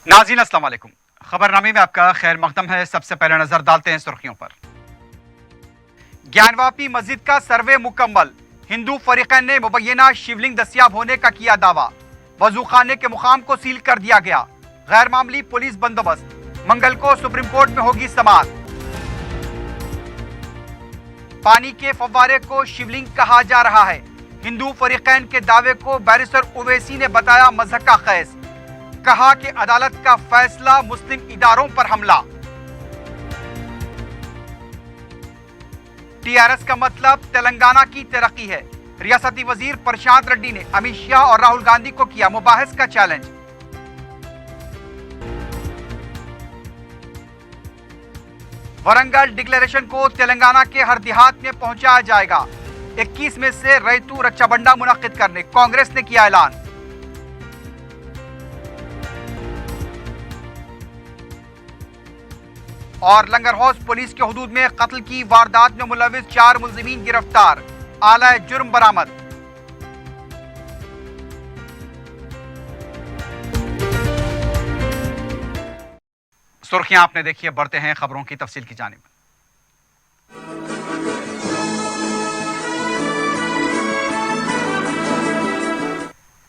नाज़रीन अस्सलाम वालेकुम। खबरनामे में आपका खैर मकदम है। सबसे पहले नजर डालते हैं सुर्खियों पर। ज्ञानवापी मस्जिद का सर्वे मुकम्मल, हिंदू फरीकैन ने मुबैना शिवलिंग दस्तयाब होने का किया दावा। वजू खाने के मुकाम को सील कर दिया गया। गैर मामूली पुलिस बंदोबस्त, मंगल को सुप्रीम कोर्ट में होगी समाअत। पानी के फव्वारे को शिवलिंग कहा जा रहा है। हिंदू फरीकैन के दावे को बैरिस्टर ओवैसी ने बताया मज़हका खैज। कहा कि अदालत का फैसला मुस्लिम इदारों पर हमला। टीआरएस का मतलब तेलंगाना की तरक्की है। रियासती वजीर प्रशांत रेड्डी ने अमित शाह और राहुल गांधी को किया मुबाहिस का चैलेंज। वरंगल डिक्लेरेशन को तेलंगाना के हर देहात में पहुंचाया जाएगा। 21 में से रैतू रक्षाबंडा मुनक्किद करने कांग्रेस ने किया ऐलान। और लंगर हौस पुलिस के हुदूद में कत्ल की वारदात में मुलविस 4 मुल्जिमीन गिरफ्तार, आला जुर्म बरामद। सुर्खियां आपने देखी है, बढ़ते हैं खबरों की तफसील की जानिब।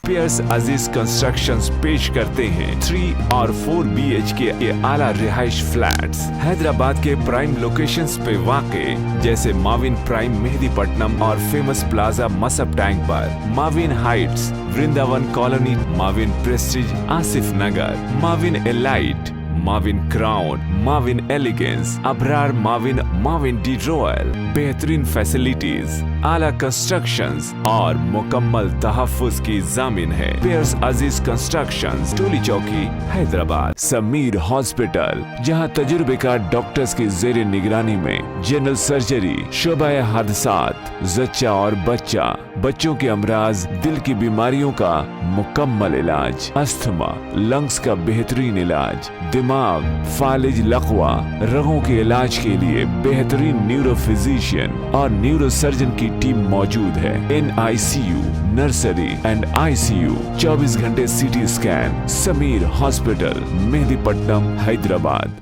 पियर्स अजीज कंस्ट्रक्शंस पेश करते हैं 3 और 4 BHK के आला रिहाइश फ्लैट्स हैदराबाद के प्राइम लोकेशंस पे वाक़े, जैसे माविन प्राइम मेहदीपट्टनम और फेमस प्लाजा मसब टैंक पर, Mavin heights Vrindavan colony, Mavin prestige Asif Nagar, Mavin elite, Mavin crown, Mavin elegance, Abrar Mavin, Mavin de royal, बेहतरीन फैसिलिटीज, आला कंस्ट्रक्शंस और मुकम्मल तहफ़्फ़ुज़ की ज़ामिन है। पियर्स अजीज कंस्ट्रक्शंस, टोली चौकी, हैदराबाद। समीर हॉस्पिटल, जहां तजुर्बेकार डॉक्टर्स की ज़ेरे निगरानी में जनरल सर्जरी, शोबा हादसात, जच्चा और बच्चा, बच्चों के अमराज, दिल की बीमारियों का मुकम्मल इलाज, अस्थमा, लंग्स का बेहतरीन इलाज, दिमाग, फालिज, लकवा, रगों के इलाज के लिए बेहतरीन न्यूरो फिजिशियन और न्यूरो सर्जन की टीम मौजूद है। NICU, नर्सरी एंड ICU, 24 घंटे CT scan. Sameer hospital, Mehdipatnam, Hyderabad.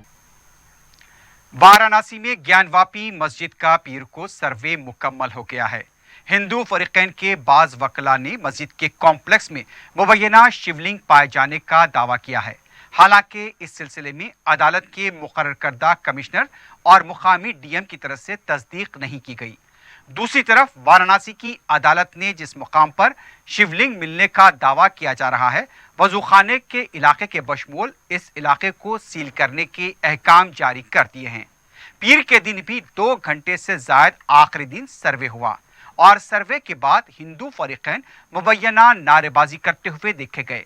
Varanasi में ज्ञानवापी मस्जिद का पीर को सर्वे मुकम्मल हो गया है। हिंदू फरीकैन के बाज वकला ने मस्जिद के कॉम्प्लेक्स में मुबैना शिवलिंग पाए जाने का दावा किया है। हालांकि इस सिलसिले में अदालत के मुकर्रर करदा कमिश्नर और मुकामी DM की तरफ से तस्दीक नहीं की गई। दूसरी तरफ वाराणसी की अदालत ने जिस मुकाम पर शिवलिंग मिलने का दावा किया जा रहा है, वजूखाने के इलाके के बशमूल इस इलाके को सील करने के अहकाम जारी कर दिए हैं। पीर के दिन भी 2 घंटे से जायद आखिरी दिन सर्वे हुआ और सर्वे के बाद हिंदू फरीकैन मुबैना नारेबाजी करते हुए देखे गए।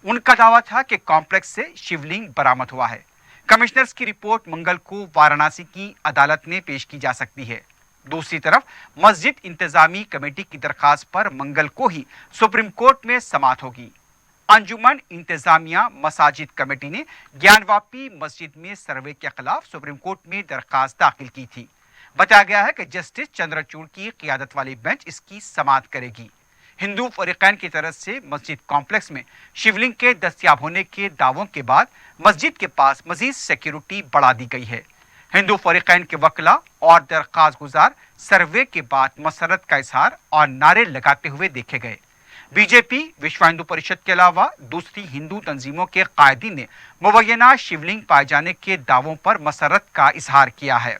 उनका दावा था कि कॉम्प्लेक्स से शिवलिंग बरामद हुआ है। कमिश्नर्स की रिपोर्ट मंगल को वाराणसी की अदालत में पेश की जा सकती है। दूसरी तरफ मस्जिद इंतजामी कमेटी की दरखास्त पर मंगल को ही सुप्रीम कोर्ट में समाअत होगी। अंजुमन इंतजामिया मसाजिद कमेटी ने ज्ञानवापी मस्जिद में सर्वे के खिलाफ सुप्रीम कोर्ट में दरखास्त दाखिल की थी। बताया गया है कि जस्टिस चंद्रचूड़ की क़ियादत वाली बेंच इसकी समाअत करेगी। हिंदू फरीकैन की तरफ से मस्जिद कॉम्प्लेक्स में शिवलिंग के दस्तयाब होने के दावों के बाद मस्जिद के पास मजीद सिक्योरिटी बढ़ा दी गई है। हिंदू फरीकैन के वकला और दरखास्त गुजार सर्वे के बाद मसरत का इजहार और नारे लगाते हुए देखे गए। बीजेपी, विश्व हिंदू परिषद के अलावा दूसरी हिंदू तंजीमों के कायदीन ने मुबैना शिवलिंग पाए जाने के दावों पर मसरत का इजहार किया है।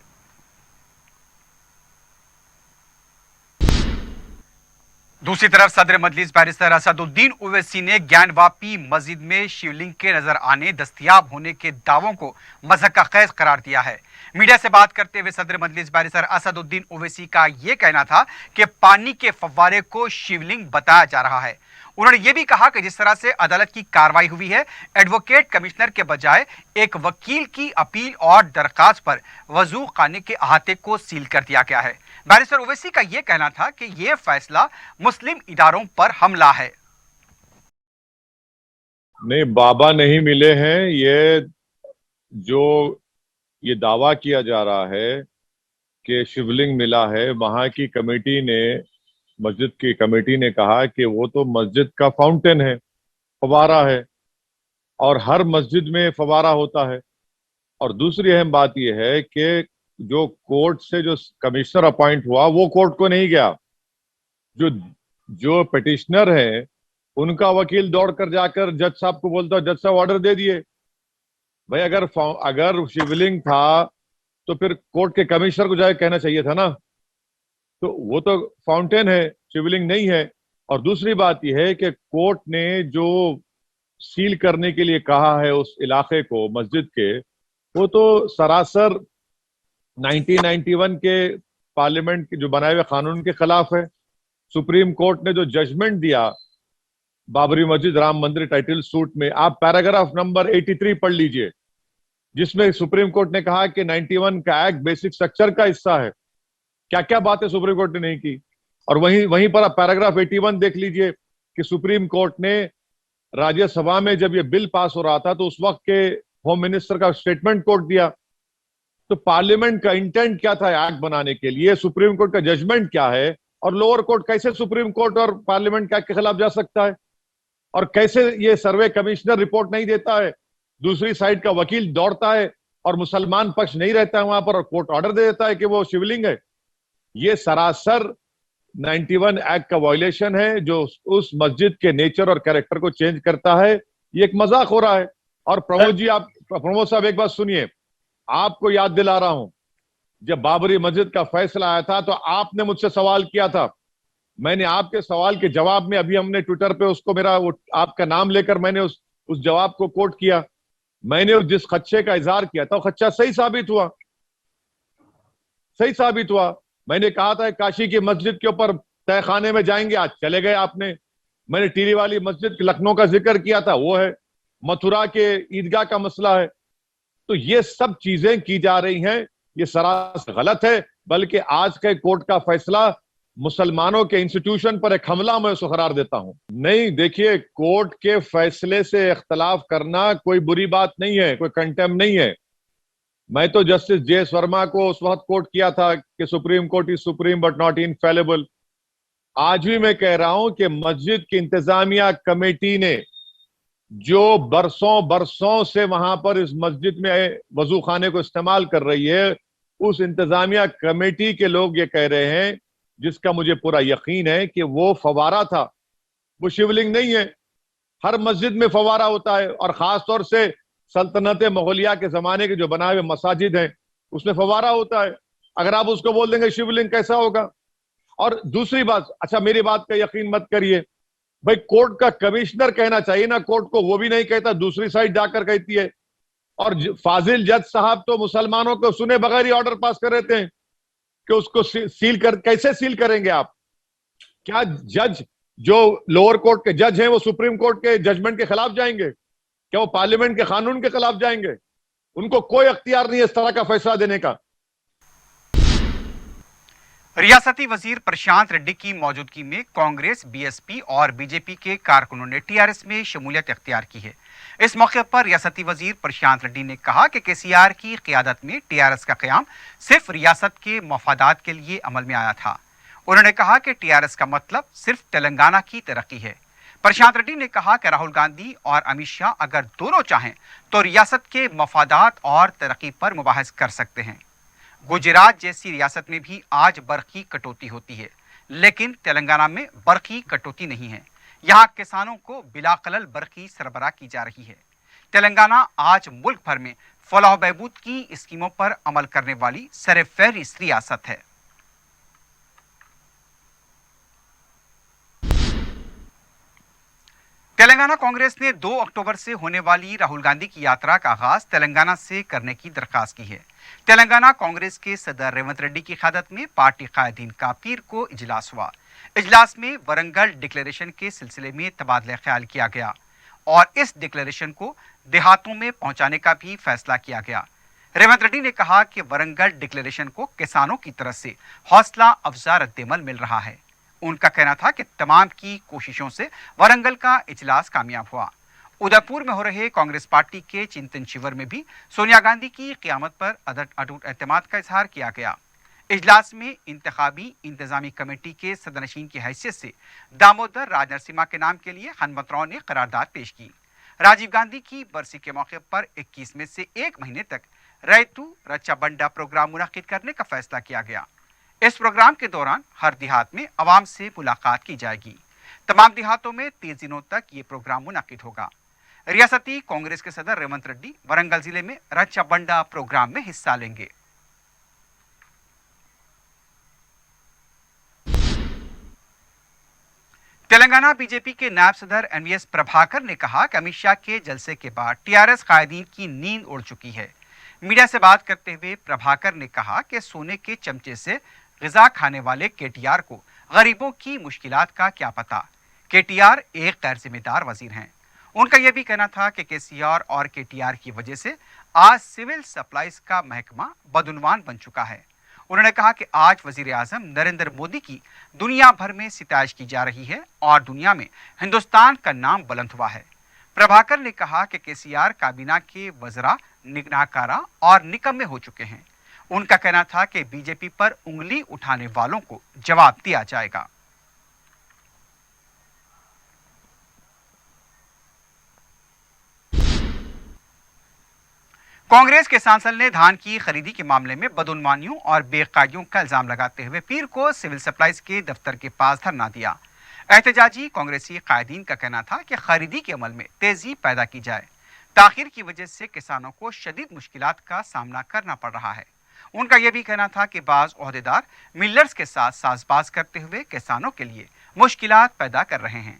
दूसरी तरफ सदर मजलिस बैरिस्टर असदुद्दीन ओवैसी ने ज्ञानवापी मस्जिद में शिवलिंग के नजर आने, दस्तयाब होने के दावों को मज़हका खैज करार दिया है। मीडिया से बात करते हुए सदर मजलिस बैरिस्टर असदुद्दीन ओवैसी का यह कहना था कि पानी के फव्वारे को शिवलिंग बताया जा रहा है। उन्होंने ये भी कहा कि जिस तरह से अदालत की कार्रवाई हुई है, एडवोकेट कमिश्नर के बजाय एक वकील की अपील और दरखास्त पर वजू खाने के अहाते को सील कर दिया गया है। बैरिस्टर ओवैसी का यह कहना था कि यह फैसला मुस्लिम इदारों पर हमला है। नहीं, बाबा नहीं मिले हैं। ये दावा किया जा रहा है कि शिवलिंग मिला है, वहां की कमेटी ने, मस्जिद की कमेटी ने कहा कि वो तो मस्जिद का फाउंटेन है, फवारा है, اور ہر مسجد میں فوارہ ہوتا ہے. اور دوسری اہم بات یہ ہے کہ جو کورٹ سے جو کمشنر اپوائنٹ ہوا وہ کورٹ کو نہیں گیا. جو پٹیشنر ہے ان کا وکیل دوڑ کر جا کر جج صاحب کو بولتا جج صاحب آرڈر دے دیے. بھائی اگر شیولنگ تھا تو پھر کورٹ کے کمشنر کو جائے کہنا چاہیے تھا نا. تو وہ تو فاؤنٹین ہے, شیولنگ نہیں ہے. اور دوسری بات یہ ہے کہ کورٹ نے جو سیل کرنے کے لیے کہا ہے اس علاقے کو مسجد کے, وہ تو سراسر 1991 کے پارلیمنٹ کے جو بنائے ہوئے قانون کے خلاف ہے. سپریم کورٹ نے جو ججمنٹ دیا بابری مسجد رام مندر ٹائٹل سوٹ میں, آپ پیراگراف نمبر 83 پڑھ لیجئے, جس میں سپریم کورٹ نے کہا کہ 91 کا ایکٹ بیسک اسٹرکچر کا حصہ ہے. کیا کیا باتیں سپریم کورٹ نے نہیں کی. اور وہیں پر آپ پیراگراف 81 دیکھ لیجئے کہ سپریم کورٹ نے راجیہ سبھا میں جب یہ بل پاس ہو رہا تھا تو اس وقت کے ہوم منسٹر کا سٹیٹمنٹ کوٹ دیا. تو پارلیمنٹ کا انٹینٹ کیا تھا ایکٹ بنانے کے لیے, سپریم کورٹ کا ججمنٹ کیا ہے, اور لوور کورٹ کیسے سپریم کورٹ اور پارلیمنٹ کے ایکٹ کے خلاف جا سکتا ہے, اور کیسے یہ سروے کمشنر رپورٹ نہیں دیتا ہے, دوسری سائڈ کا وکیل دوڑتا ہے اور مسلمان پکش نہیں رہتا ہے وہاں پر اور کورٹ آرڈر دے دیتا ہے کہ وہ شیولنگ ہے. یہ سراسر 91 ایکٹ کا وائلیشن ہے جو اس مسجد کے نیچر اور کیریکٹر کو چینج کرتا ہے. یہ ایک مذاق ہو رہا ہے. اور پرمود صاحب ایک بات سنیے, آپ کو یاد دلا رہا ہوں, جب بابری مسجد کا فیصلہ آیا تھا تو آپ نے مجھ سے سوال کیا تھا. میں نے آپ کے سوال کے جواب میں, ابھی ہم نے ٹویٹر پہ اس کو آپ کا نام لے کر میں نے اس جواب کو کوٹ کیا. میں نے جس خدشے کا اظہار کیا تھا وہ خدشہ صحیح ثابت ہوا. میں نے کہا تھا کاشی کی مسجد کے اوپر تہ خانے میں جائیں گے, آج چلے گئے آپ نے. میں نے ٹیری والی مسجد لکھنؤ کا ذکر کیا تھا, وہ ہے. متھرا کے عیدگاہ کا مسئلہ ہے. تو یہ سب چیزیں کی جا رہی ہیں, یہ سراسر غلط ہے. بلکہ آج کے کورٹ کا فیصلہ مسلمانوں کے انسٹیٹیوشن پر ایک حملہ میں اسے قرار دیتا ہوں. نہیں, دیکھیے, کورٹ کے فیصلے سے اختلاف کرنا کوئی بری بات نہیں ہے, کوئی کنٹیم نہیں ہے. میں تو جسٹس جے ایس ورما کو اس وقت کوٹ کیا تھا کہ supreme court is supreme but not infallible. آج بھی میں کہہ رہا ہوں کہ مسجد کی انتظامیہ کمیٹی نے جو برسوں سے وہاں پر اس مسجد میں وضو خانے کو استعمال کر رہی ہے, اس انتظامیہ کمیٹی کے لوگ یہ کہہ رہے ہیں, جس کا مجھے پورا یقین ہے کہ وہ فوارہ تھا, وہ شیولنگ نہیں ہے. ہر مسجد میں فوارہ ہوتا ہے, اور خاص طور سے سلطنت مغلیہ کے زمانے کے جو بنائے ہوئے مساجد ہیں اس میں فوارہ ہوتا ہے. اگر آپ اس کو بول دیں گے شیولنگ, کیسا ہوگا؟ اور دوسری بات, اچھا میری بات کا یقین مت کریے, بھائی کورٹ کا کمشنر کہنا چاہیے نا کورٹ کو, وہ بھی نہیں کہتا, دوسری سائڈ جا کر کہتی ہے. اور فاضل جج صاحب تو مسلمانوں کو سنے بغیر ہی آرڈر پاس کر رہے تھے کہ اس کو کیسے سیل کریں گے آپ؟ کیا جج جو لوور کورٹ کے جج ہیں وہ سپریم کورٹ کے ججمنٹ کے خلاف جائیں گے؟ کیا وہ پارلیمنٹ کے قانون کے خلاف جائیں گے؟ ان کو کوئی اختیار نہیں ہے اس طرح کا فیصلہ دینے کا. ریاستی وزیر پرشانت ریڈی کی موجودگی میں کانگریس, بی ایس پی اور بی جے پی کے کارکنوں نے ٹی آر ایس میں شمولیت اختیار کی ہے. اس موقع پر ریاستی وزیر پرشانت ریڈی نے کہا کہ کے سی آر کی قیادت میں ٹی آر ایس کا قیام صرف ریاست کے مفادات کے لیے عمل میں آیا تھا. انہوں نے کہا کہ ٹی آر ایس کا مطلب صرف تلنگانہ کی ترقی ہے. پرشانت ریڈی نے کہا کہ راہل گاندھی اور امت شاہ اگر دونوں چاہیں تو ریاست کے مفادات اور ترقی پر مباحث کر سکتے ہیں. گجرات جیسی ریاست میں بھی آج برقی کٹوتی ہوتی ہے, لیکن تلنگانہ میں برقی کٹوتی نہیں ہے. یہاں کسانوں کو بلا خلل برقی سربراہ کی جا رہی ہے. تلنگانہ آج ملک بھر میں فلاح و بہبود کی اسکیموں پر عمل کرنے والی سرفہرست ریاست ہے. تلنگانہ کانگریس نے 2 اکتوبر سے ہونے والی راہل گاندھی کی یاترا کا آغاز تلنگانہ سے کرنے کی درخواست کی ہے. تلنگانہ کانگریس کے صدر ریونت ریڈی کی قیادت میں پارٹی قائدین کا پیر کو اجلاس ہوا. اجلاس میں ورنگل ڈکلیریشن کے سلسلے میں تبادلہ خیال کیا گیا اور اس ڈکلیریشن کو دیہاتوں میں پہنچانے کا بھی فیصلہ کیا گیا. ریونت ریڈی نے کہا کہ ورنگل ڈکلیریشن کو کسانوں کی طرف سے حوصلہ افزا رد عمل مل رہا ہے. ان کا کہنا تھا کہ تمام کی کوششوں سے ورنگل کا اجلاس کامیاب ہوا. ادے پور میں ہو رہے کانگریس پارٹی کے چنتن شیور میں بھی سونیا گاندھی کی قیامت پر اٹوٹ اعتماد کا اظہار کیا گیا. اجلاس میں انتخابی انتظامی کمیٹی کے صدرنشین کی حیثیت سے دامودر راج نرسمہا کے نام کے لیے ہنمت راؤ نے قرارداد پیش کی. राजीव गांधी की बरसी के मौके पर 21 में से 1 महीने तक रैतू रचा बंडा प्रोग्राम मुनाकिद करने का फैसला किया गया। इस प्रोग्राम के दौरान हर देहात में आवाम से मुलाकात की जाएगी। तमाम देहातों में 30 दिनों तक ये प्रोग्राम मुनाकिद होगा। रियासती कांग्रेस के सदर रेवंत रेड्डी वरंगल जिले में रचा बंडा प्रोग्राम में हिस्सा लेंगे। तेलंगाना बीजेपी के नायब सदर एनवीएस प्रभाकर ने कहा कि अमित शाह के जलसे के बाद टीआरएस कायदीन की नींद उड़ चुकी है। मीडिया से बात करते हुए प्रभाकर ने कहा कि सोने के चमचे से ग़िज़ा खाने वाले केटीआर को गरीबों की मुश्किलात का क्या पता। केटीआर एक गैर जिम्मेदार वजीर हैं। उनका यह भी कहना था कि केसीआर और केटीआर की वजह से आज सिविल सप्लाईज का महकमा बदउनवान बन चुका है। उन्होंने कहा कि आज वजीर आजम नरेंद्र मोदी की दुनिया भर में सिताइश की जा रही है और दुनिया में हिंदुस्तान का नाम बुलंद हुआ है। प्रभाकर ने कहा कि केसीआर काबीना के वज़रा निगनाकारा और निकम्मे हो चुके हैं। उनका कहना था कि बीजेपी पर उंगली उठाने वालों को जवाब दिया जाएगा। कांग्रेस के सांसद ने धान की खरीदी के मामले में बदउनवानियों और बेकायदियों का इल्जाम लगाते हुए पीर को सिविल सप्लाईज के दफ्तर के पास धरना दिया। एहतजाजी कांग्रेसी कायदीन का कहना था कि खरीदी के अमल में तेजी पैदा की जाए। ताखिर की वजह से किसानों को शदीद मुश्किलात का सामना करना पड़ रहा है। उनका यह भी कहना था कि बाज ओहदेदार मिलर्स के साथ साजबाज करते हुए किसानों के लिए मुश्किलात पैदा कर रहे हैं।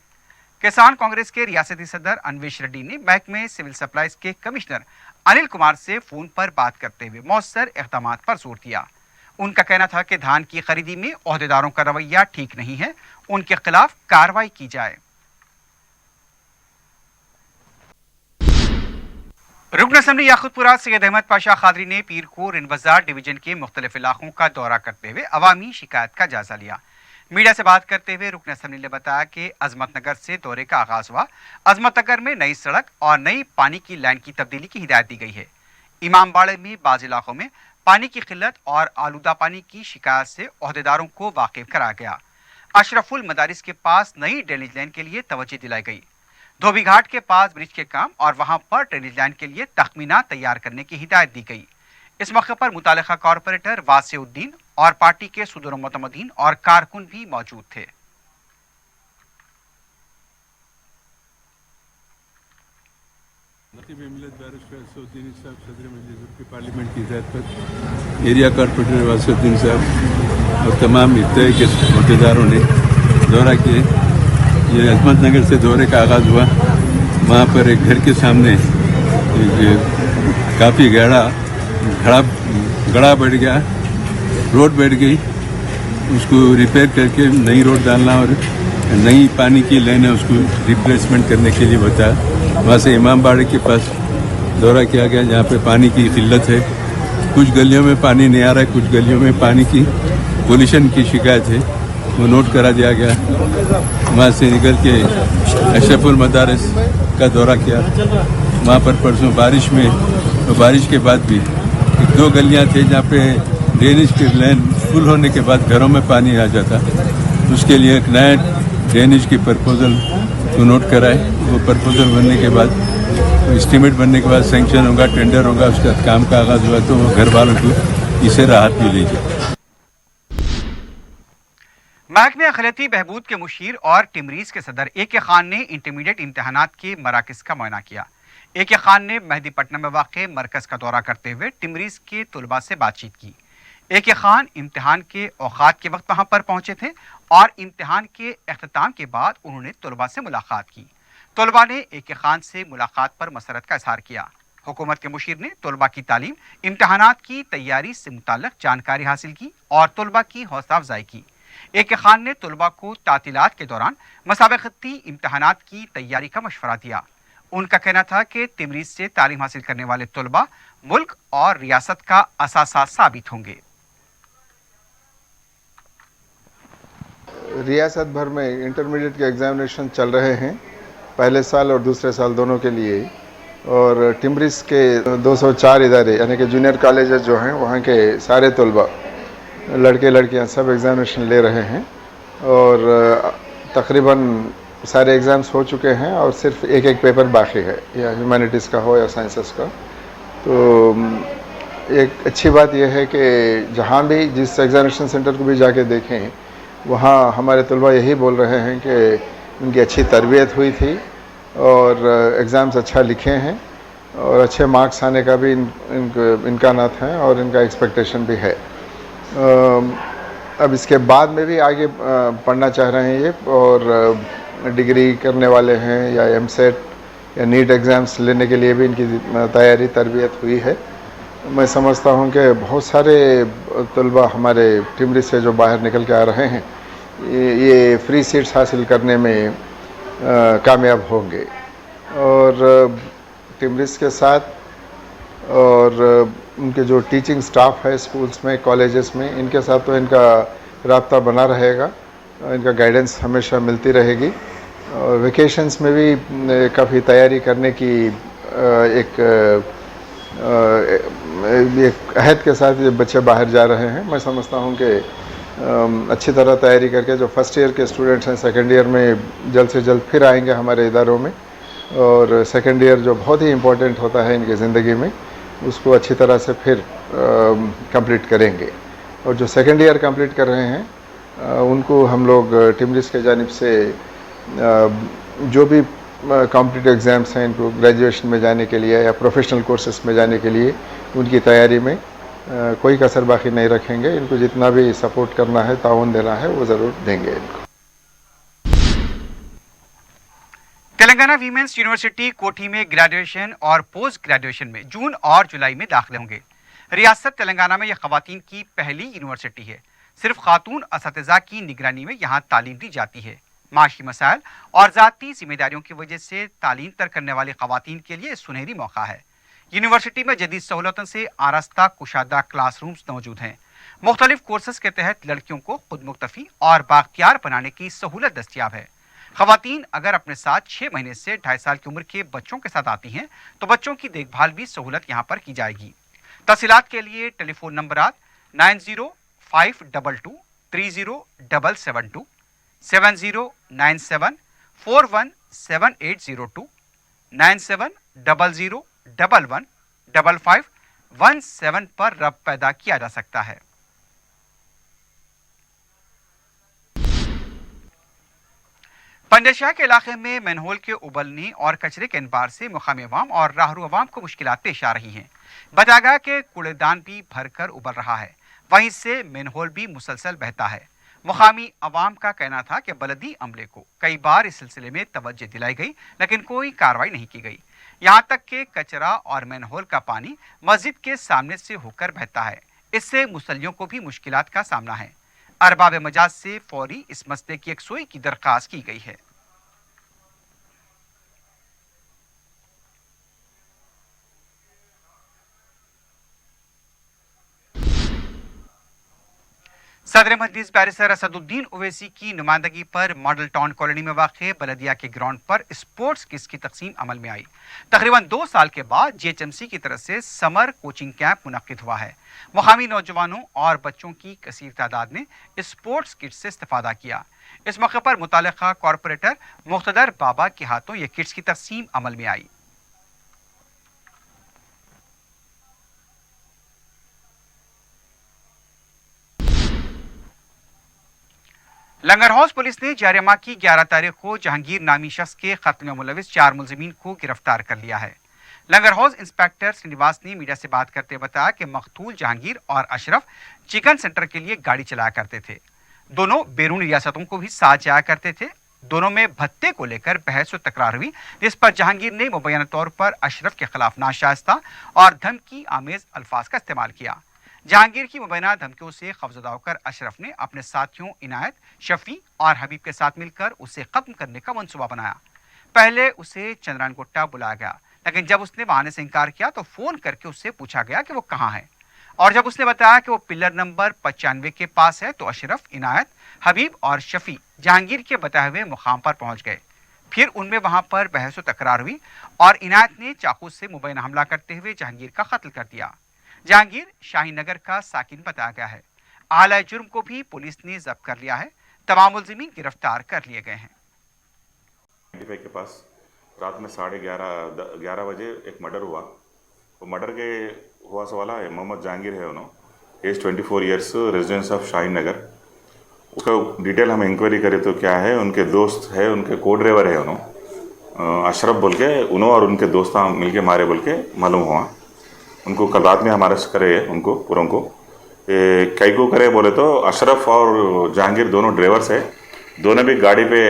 किसान कांग्रेस के रियासती सदर अनवेश रेड्डी ने महकमे सिविल सप्लाईज के कमिश्नर अनिल कुमार से फोन पर बात करते हुए मौसर इक़दामात पर जोर दिया। उनका कहना था कि धान की खरीदी में ओहदेदारों का रवैया ठीक नहीं है, उनके खिलाफ कार्रवाई की जाए। रुकन असम्बली याकुतपुरा सैयद अहमद पाशा खादरी ने पीर को रिन बाजार डिवीजन के मुख्तलिफ इलाकों का दौरा करते हुए अवामी शिकायत का जायजा लिया। मीडिया से बात करते हुए रुकन असम्बली ने बताया कि अजमत नगर से दौरे का आगाज हुआ। अजमत नगर में नई सड़क और नई पानी की लाइन की तब्दीली की हिदायत दी गई है। इमामबाड़े में बाज़ इलाकों में पानी की किल्लत और आलूदा पानी की शिकायत से ओहदेदारों को वाकिफ कराया गया। अशरफुल मदारिस के पास नई ड्रेनेज लाइन के लिए तवज्जो दिलाई गई। धोबी घाट के पास ब्रिज के काम और वहां पर ड्रेनेज लाइन के लिए तखमीना तैयार करने की हिदायत दी गई। इस मौके पर मुतालिका कॉरपोरेटर वासिउद्दीन और पार्टी के सुदूर मुतमदीन और कारकुन भी मौजूद थे। पार्लियामेंट की हिदायत पर एरिया कॉरपोरेटर वासिउद्दीन साहब और तमाम इत्ते के अहदेदारों ने दौरा किए। ये अजमत नगर से दौरे का आगाज़ हुआ। वहाँ पर एक घर के सामने काफ़ी गड़ा बढ़ गया, रोड बैठ गई। उसको रिपेयर करके नई रोड डालना और नई पानी की लाइन है उसको रिप्लेसमेंट करने के लिए बताया। वहाँ से इमामबाड़े के पास दौरा किया गया जहाँ पे पानी की किल्लत है। कुछ गलियों में पानी नहीं आ रहा है, कुछ गलियों में पानी की पोल्यूशन की शिकायत है, वो नोट करा दिया गया। वहाँ से निकल के अशरफुल मदारिस का दौरा किया। वहाँ पर परसों बारिश में और बारिश के बाद भी एक दो गलियाँ थे जहाँ पे ड्रेनेज की लाइन फुल होने के बाद घरों में पानी आ जाता। उसके लिए एक नया ड्रेनेज की प्रपोजल को नोट कराए। वो प्रपोजल बनने के बाद एस्टीमेट बनने के बाद सैंक्शन होगा, टेंडर होगा, उसका काम का आगाज़ हुआ तो वो घर वालों को इसे राहत मिलेगी। महकमे अखिलती बहबूद के मुशीर और टिमरीज के सदर ए.के. खान ने इंटरमीडिएट इम्तहानात के मराकज़ का मुआयना किया। ए.के. खान ने मेहदीपट्टनम में वाक़े मरकज़ का दौरा करते हुए टिमरीज के तलबा से बातचीत की। ए.के. खान इम्तिहान के औक़ात के वक्त वहाँ पर पहुँचे थे और इम्तिहान के अख्ताम के बाद उन्होंने तलबा से मुलाकात की। तलबा ने ए.के. खान से मुलाकात पर मसरत का इज़हार किया। हुकूमत के मुशीर ने तलबा की तालीम, इम्तिहानात की तैयारी से मुताल्लिक़ जानकारी हासिल की और तलबा की हौसला अफजाई की। ए.के. खान ने तलबा को तातीलात के दौरान मसाबक़ती इम्तिहानात की तैयारी का मशवरा दिया। उनका कहना था कि तिमरीज से तालीम हासिल करने वाले तलबा मुल्क और रियासत का असासा साबित होंगे। रियासत भर में इंटरमीडिएट के एग्जामिनेशन चल रहे हैं, पहले साल और दूसरे साल दोनों के लिए। और टिमरीज के 204 इदारे यानी कि जूनियर कॉलेजेस जो हैं वहाँ के सारे तलबा, लड़के लड़कियाँ सब एग्जामिनेशन ले रहे हैं। और तकरीबन सारे एग्ज़ाम्स हो चुके हैं और सिर्फ एक एक पेपर बाकी है, या ह्यूमैनिटीज़ का हो या साइंसेस का। तो एक अच्छी बात यह है कि जहाँ भी जिस एग्ज़ामिनेशन सेंटर को भी जाके देखें, वहाँ हमारे तलबा यही बोल रहे हैं कि उनकी अच्छी तरबियत हुई थी और एग्ज़ाम्स अच्छा लिखे हैं और अच्छे मार्क्स आने का भी इम्कानात हैं और इनका एक्सपेक्टेशन भी है। अब इसके बाद में भी आगे पढ़ना चाह रहे हैं ये, और डिग्री करने वाले हैं या एमसेट या नीट एग्ज़ाम्स लेने के लिए भी इनकी तैयारी तरबियत हुई है। मैं समझता हूँ कि बहुत सारे तलबा हमारे टिमरी से जो बाहर निकल के आ रहे हैं, ये फ्री सीट्स हासिल करने में कामयाब होंगे। और टिमरीज के साथ और उनके जो टीचिंग स्टाफ है स्कूल्स में, कॉलेजेस में, इनके साथ तो इनका राब्ता बना रहेगा, इनका गाइडेंस हमेशा मिलती रहेगी। और वेकेशंस में भी काफ़ी तैयारी करने की एक अहद के साथ ये बच्चे बाहर जा रहे हैं। मैं समझता हूँ कि अच्छी तरह तैयारी करके जो फर्स्ट ईयर के स्टूडेंट्स हैं सेकेंड ईयर में जल्द से जल्द फिर आएंगे हमारे इदारों में, और सेकेंड ईयर जो बहुत ही इम्पोर्टेंट होता है इनकी ज़िंदगी में, उसको अच्छी तरह से फिर कंप्लीट करेंगे। और जो सेकेंड ईयर कंप्लीट कर रहे हैं उनको हम लोग टिमरीज के जानिब से जो भी कॉम्पिटिटिव एग्ज़ाम्स हैं, इनको ग्रेजुएशन में जाने के लिए या प्रोफेशनल कोर्सेस में जाने के लिए उनकी तैयारी में कोई कसर बाकी नहीं रखेंगे। इनको जितना भी सपोर्ट करना है, ताउन देना है, वो ज़रूर देंगे इनको। तेलंगाना वीमेंस यूनिवर्सिटी कोठी में ग्रेजुएशन और पोस्ट ग्रेजुएशन में जून और जुलाई में दाखिले होंगे। रियासत तेलंगाना में यह खवातीन की पहली यूनिवर्सिटी है। सिर्फ खातून असातिज़ा की निगरानी में यहाँ तालीम दी जाती है। माशी मसाइल और ज़ाती जिम्मेदारियों की वजह से तालीम तर्क करने वाली खवातीन के लिए सुनहरी मौका है। यूनिवर्सिटी में जदीद सहूलतों से आरास्ता कुशादा क्लासरूम्स मौजूद हैं। मुख्तलिफ कोर्सेज के तहत लड़कियों को खुद मुख्तफी और बाख्तियार बनाने की सहूलत दस्तियाब है। खवातीन अगर अपने साथ 6 महीने से 2.5 साल की उम्र के बच्चों के साथ आती हैं तो बच्चों की देखभाल भी सहूलत यहाँ पर की जाएगी। तफसीलात के लिए टेलीफोन नंबरात 9052230772, 7097417802, 9700115517 पर रब्त पैदा किया जा सकता है। पंजशाह के इलाके में मैनहोल के उबलने और कचरे के इनबार से मुकामी अवाम और राहरू अवाम को मुश्किलात पेश आ रही हैं। बताया गया कि कूड़ेदान भी भरकर उबल रहा है, वहीं से मैनहोल भी मुसलसल बहता है। मुकामी अवाम का कहना था कि बलदी अमले को कई बार इस सिलसिले में तवज्जो दिलाई गई, लेकिन कोई कार्रवाई नहीं की गई। यहाँ तक कि कचरा और मैनहोल का पानी मस्जिद के सामने से होकर बहता है। इससे मुसल्लियों को भी मुश्किलात का सामना है। अरबाब मजाज से फौरी इस मसले की यकसुई की दरख्वास्त की गई है। सदर मजलिस बैरिस्टर असदुद्दीन ओवैसी की नुमाइंदगी पर मॉडल टाउन कॉलोनी में वाक़ बलदिया के ग्राउंड पर स्पोर्ट्स किट्स की तकसीम अमल में आई। तकरीबन 2 साल के बाद जीएचएमसी की तरफ से समर कोचिंग कैंप मुनक्किद हुआ है। मुकामी नौजवानों और बच्चों की कसीर तादाद ने स्पोर्ट्स किट्स से इस्तेफादा किया। इस मौके पर मुतालिका कॉरपोरेटर मुख्तदर बाबा के हाथों ये किट्स की तकसीम अमल में आई। लंगर हाउस पुलिस ने जारिया की 11 तारीख को जहांगीर नामी शख्स के कत्ल में मुलविस 4 मुलजिमीन को गिरफ्तार कर लिया है। लंगर हाउस इंस्पेक्टर श्रीनिवास ने मीडिया से बात करते हुए बताया कि मकतूल जहांगीर और अशरफ चिकन सेंटर के लिए गाड़ी चलाया करते थे। दोनों बैरून रियासतों को भी साथ जाया करते थे। दोनों में भत्ते को लेकर बहस और तकरार हुई, जिस पर जहांगीर ने मुबैना तौर पर अशरफ के खिलाफ नाशाइस्ता और धमकी आमेज अल्फाज का इस्तेमाल किया। जहांगीर की मुबैना धमकियों से खौफजदा होकर अशरफ ने अपने साथियों इनायत, शफी और हबीब के साथ मिलकर उसे खत्म करने का मंसूबा बनाया। पहले उसे चंद्रान गुट्टा बुलाया गया, लेकिन जब उसने वहां से इनकार किया तो फोन करके उससे पूछा गया कि वो कहाँ है, और जब उसने बताया कि वो पिलर नंबर 95 के पास है तो अशरफ, इनायत, हबीब और शफी जहांगीर के बताए हुए मुकाम पर पहुंच गए। फिर उनमें वहां पर बहस और तकरार हुई और इनायत ने चाकू से मुबैना हमला करते हुए जहांगीर का कत्ल कर दिया। जहांगीर शाहीन नगर का साकिन बताया गया है। आला जुर्म को भी पुलिस ने जब्त कर लिया है। तमाम मुलजिमीन गिरफ्तार कर लिए गए हैं। 95 के पास रात में 11:30 बजे एक मर्डर हुआ। वो मर्डर के हुआ सवाला है मोहम्मद जहांगीर है, उन्होंने age 24 years, residence of Shaheen Nagar. उसका डिटेल हम इंक्वायरी करें तो क्या है, उनके दोस्त है, उनके को ड्राइवर है उन्होंने अशरफ बोल के, उन्होंने और उनके दोस्त मिलके मारे बोल के मालूम हुआ। उनको कल रात में हम अरेस्ट करे, उनको पूरों को कई को करे बोले तो अशरफ और जहांगीर दोनों ड्राइवर्स है। दोनों भी गाड़ी पे,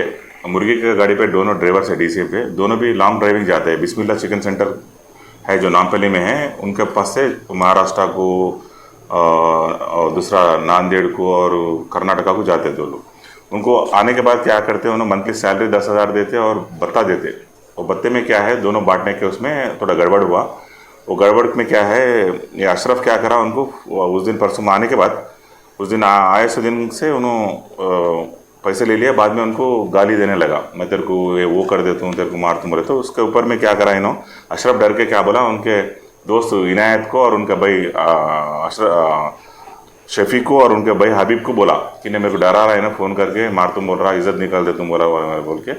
मुर्गी के गाड़ी पे दोनों ड्राइवर्स है डीसी पे। दोनों भी लॉन्ग ड्राइविंग जाते हैं। बिस्मिल्लाह चिकन सेंटर है जो नामपल्ली में है, उनके पास से महाराष्ट्र को और दूसरा नांदेड़ को और कर्नाटका को जाते दो लोग। उनको आने के बाद क्या करते हैं, उन्हें मंथली सैलरी 10,000 देते और भत्ता देते। और भत्ते में क्या है, दोनों बांटने के उसमें थोड़ा गड़बड़ हुआ। वो गड़बड़ में क्या है, ये अशरफ क्या करा, उनको उस दिन परसों आने के बाद, उस दिन आए से दिन से उन्होंने पैसे ले लिया। बाद में उनको गाली देने लगा, मैं तेरे को ये वो कर देता हूँ, तेरे को मार दूँ बोले। तो उसके ऊपर में क्या करा इन्होंने, अशरफ डर के क्या बोला, उनके दोस्त इनायत को और उनका भाई शफीक को और उनके भाई हबीब को बोला कि नहीं, मेरे को डरा रहा है ना, फ़ोन करके मार तुम बोल रहा, इज्जत निकाल दे तुम बोला बोल के।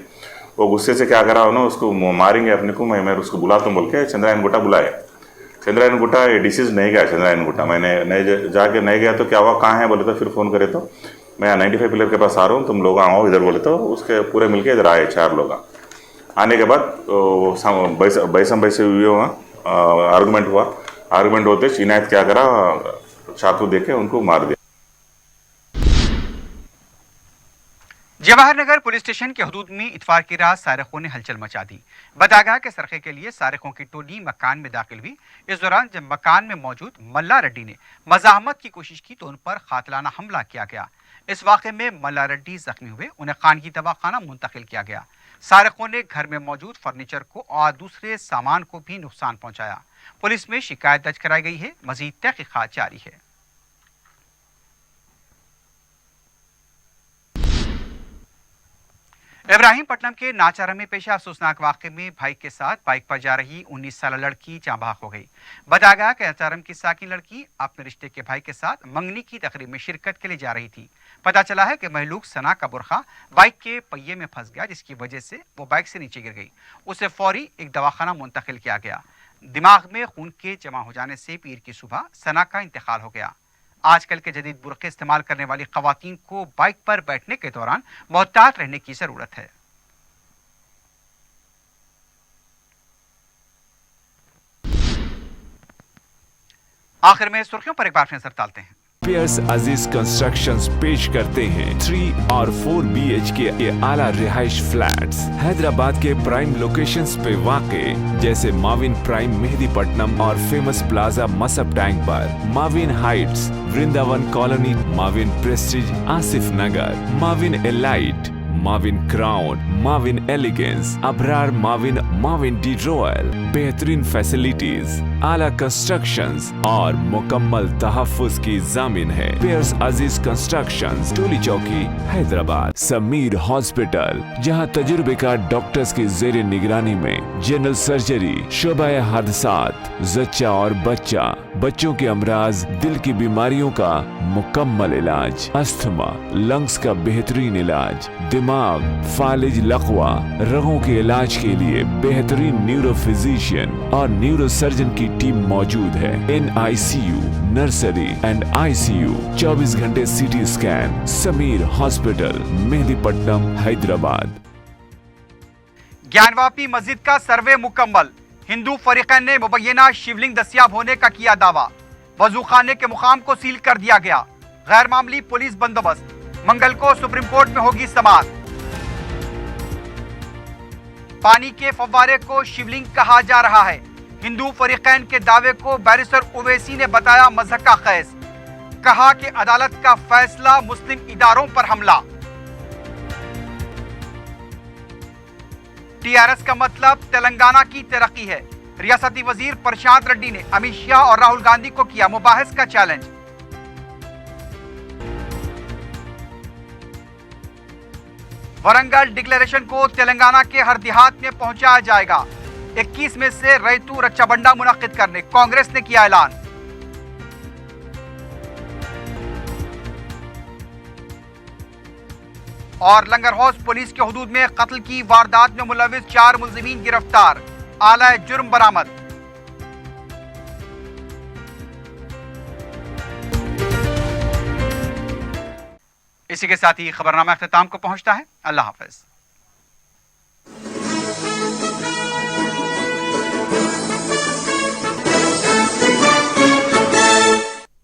वो गुस्से से क्या करा उन्होंने, उसको मारेंगे अपने को, मैं उसको बुला तुम बोल के चंद्रायन गुट्टा बुलाए। चंद्रायन गुट्टा ये डिसीज नहीं गया, चंद्रायन गुट्टा मैंने नहीं गया तो क्या हुआ, कहाँ है बोले तो फिर फ़ोन करे तो मैं 95 पिलर के पास आ रहा हूँ, तुम लोग आओ इधर बोले तो उसके पूरे मिलके इधर आए 4 लोग। आने के बाद बैसे हुए हुआ आर्गूमेंट हुआ। आर्गूमेंट होते इनायत क्या करा, चाकू देके उनको मार दिया। जवाहर नगर पुलिस स्टेशन के हदूद में इतवार की रात सारिकों ने हलचल मचा दी। बताया गया कि सरखे के लिए सारिकों की टोली मकान में दाखिल हुई। इस दौरान जब मकान में मौजूद मल्ला रेड्डी ने मजाहमत की कोशिश की तो उन पर कातिलाना हमला किया गया। इस वाक़े में मल्ला रेड्डी जख्मी हुए, उन्हें खानगी दवाखाना मुंतकिल किया गया। सारिकों ने घर में मौजूद फर्नीचर को और दूसरे सामान को भी नुकसान पहुंचाया। पुलिस में शिकायत दर्ज कराई गई है, मजीद तहकीकात जारी है। इब्राहिमपट्टनम के नाचारा में पेश अफसोसनाक वाक़े में भाई के साथ बाइक पर जा रही 19 साल लड़की जाँ बहक हो गई। बताया गया कि नाचारम की साकिन लड़की अपने रिश्ते के भाई के साथ मंगनी की तकरीब में शिरकत के लिए जा रही थी। पता चला है कि महलूक सना का बुरखा बाइक के पहिए में फंस गया, जिसकी वजह से वो बाइक से नीचे गिर गई। उसे फौरी एक दवाखाना मुंतकिल किया गया। दिमाग में खून के जमा हो जाने से पीर की सुबह सना का इंतकाल हो गया। आजकल के जदीद बुरखे इस्तेमाल करने वाली खवातीन को बाइक पर बैठने के दौरान मोहतात रहने की जरूरत है। आखिर में सुर्खियों पर एक बार फिर नजर डालते हैं। पियर्स अजीज कंस्ट्रक्शंस पेश करते हैं 3 और 4 BHK के आला रिहाइश फ्लैट्स हैदराबाद के प्राइम लोकेशंस पे वाक़े, जैसे माविन प्राइम मेहदीपट्टनम और फेमस प्लाजा मसब टैंक पर, Mavin heights Vrindavan colony, Mavin prestige Asif Nagar, Mavin elite, Mavin crown, Mavin elegance, Abrar Mavin, Mavin de royal. बेहतरीन फैसिलिटीज, आला कंस्ट्रक्शंस और मुकम्मल तहफ्फुज की जामिन है। पियर्स अजीज कंस्ट्रक्शंस, टोली चौकी, हैदराबाद। समीर हॉस्पिटल, जहां तजुर्बेकार डॉक्टर्स की जेर निगरानी में जनरल सर्जरी, शोबा हादसात, जच्चा और बच्चा, बच्चों के अमराज, दिल की बीमारियों का मुकम्मल इलाज, अस्थमा, लंग्स का बेहतरीन इलाज, दिमाग, फालिज, लकवा, रगों के इलाज के लिए बेहतरीन न्यूरो फिजिशियन और न्यूरो सर्जन की टीम मौजूद है। NICU, नर्सरी एंड ICU, 24 घंटे CT scan. Sameer hospital, Mehdipatnam, Hyderabad. Gyanvapi मस्जिद का सर्वे मुकम्मल, हिंदू फरीकैन ने मुबैना शिवलिंग दस्तयाब होने का किया दावा। वजूखाने के मुकाम को सील कर दिया गया। गैर मामूली पुलिस बंदोबस्त, मंगल को सुप्रीम कोर्ट में होगी समाअत। पानी के फव्वारे को शिवलिंग कहा जा रहा है। हिंदू फरीकैन के दावे को बैरिस्टर ओवैसी ने बताया मज़हका खैज। कहा कि अदालत का फैसला मुस्लिम इदारों पर हमला। TRS का मतलब तेलंगाना की तरक्की है। रियासती वजीर प्रशांत रेड्डी ने अमित शाह और राहुल गांधी को किया मुबाहिस का चैलेंज। वरंगल डिक्लेरेशन को तेलंगाना के हर देहात में पहुंचाया जाएगा। 21 में से रैतू रक्षाबंडा मुनक्किद करने कांग्रेस ने किया ऐलान। اور لنگر ہاؤس پولیس کے حدود میں قتل کی واردات میں ملوث 4 ملزمین گرفتار، آلہ جرم برآمد۔ اسی کے ساتھ ہی خبرنامہ اختتام کو پہنچتا ہے۔ اللہ حافظ۔